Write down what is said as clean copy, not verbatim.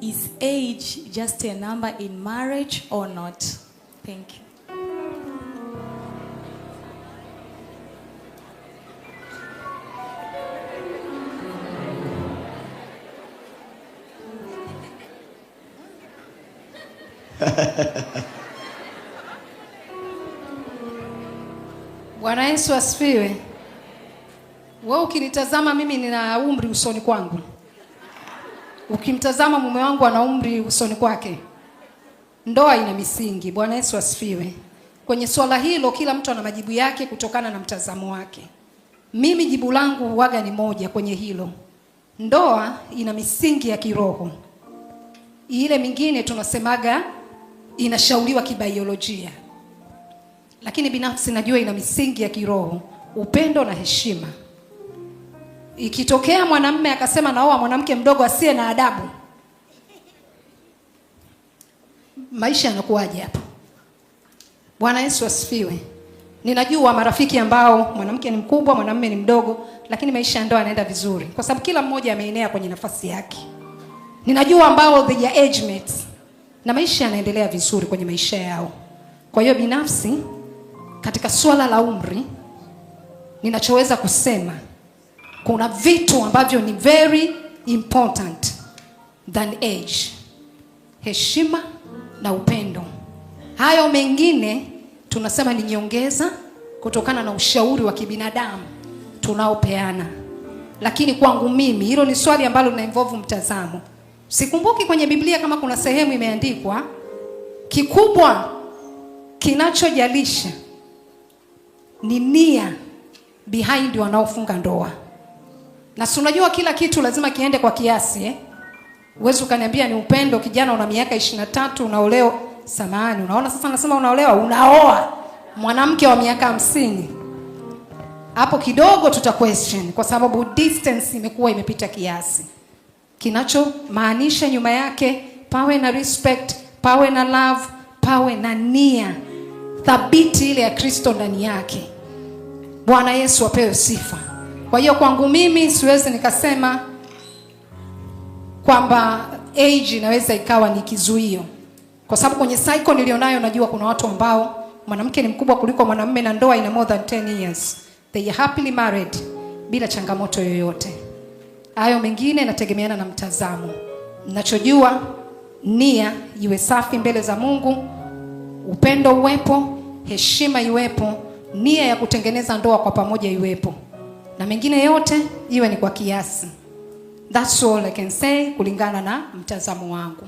is age just a number in marriage or not? Thank you. Bwana Yesu asifiwe. Wewe ukinitazama mimi nina umri usoni kwangu. Ukimtazama mume wangu ana umri usoni kwake. Ndoa ina misingi. Bwana Yesu asifiwe. Kwenye swala hilo kila mtu ana majibu yake kutokana na mtazamo wake. Mimi jibu langu huwaga ni moja kwenye hilo. Ndoa ina misingi ya kiroho. Ile mingine tunasemaga inashauriwa kibiolojia. Lakini binafsi najua ina misingi ya kiroho, upendo na heshima. Ikitokea mwanamume akasema naoa mwanamke mdogo asiye na adabu, maisha yanakuwaje hapo? Bwana Yesu asifiwe. Ninajua marafiki ambao mwanamke ni mkubwa, mwanamume ni mdogo, lakini maisha ya ndoa yanaenda vizuri kwa sababu kila mmoja ameenea kwenye nafasi yake. Ninajua ambao they are age mates na maisha yanaendelea vizuri kwenye maisha yao. Kwa hiyo binafsi katika swala la umri ninachoweza kusema, kuna vitu ambavyo ni very important than age: heshima na upendo. Hayo mengine tunasema ni nyongeza kutokana na ushauri wa kibinadamu tunaopeana. Lakini kwangu mimi hilo ni swali ambalo lina involve mtazamo. Sikumbuki kwenye Biblia kama kuna sehemu imeandikwa kikubwa kinachojalisha ni nia behind wanaofunga ndoa. Na si unajua kila kitu lazima kiende kwa kiasi. Uwezo ukaniambia ni upendo, kijana una miaka 23 unaolewa, samahani, unaona sasa nasema unaolewa, unaoa mwanamke wa miaka 50. Hapo kidogo tuta question kwa sababu distance imekuwa imepita kiasi. Kinachomaanisha nyuma yake pawe na respect, pawe na love, pawe na nia thabiti ile ya Kristo ndani yake. Bwana Yesu apewe sifa. Kwa hiyo kwangu mimi siwezi nikasema kwamba age inaweza ikawa ni kizuio. Kwa sababu kwenye cycle nilionayo najua kuna watu ambao mwanamke ni mkubwa kuliko mwanamume na ndoa ina more than 10 years. They are happily married bila changamoto yoyote. Hayo mengine nategemeana na mtazamo. Ninachojua nia iwe safi mbele za Mungu, upendo uwepo, heshima iwepo, nia ya kutengeneza ndoa kwa pamoja iwepo. Na mengine yote iwe ni kwa kiasi. That's all I can say kulingana na mtazamo wangu.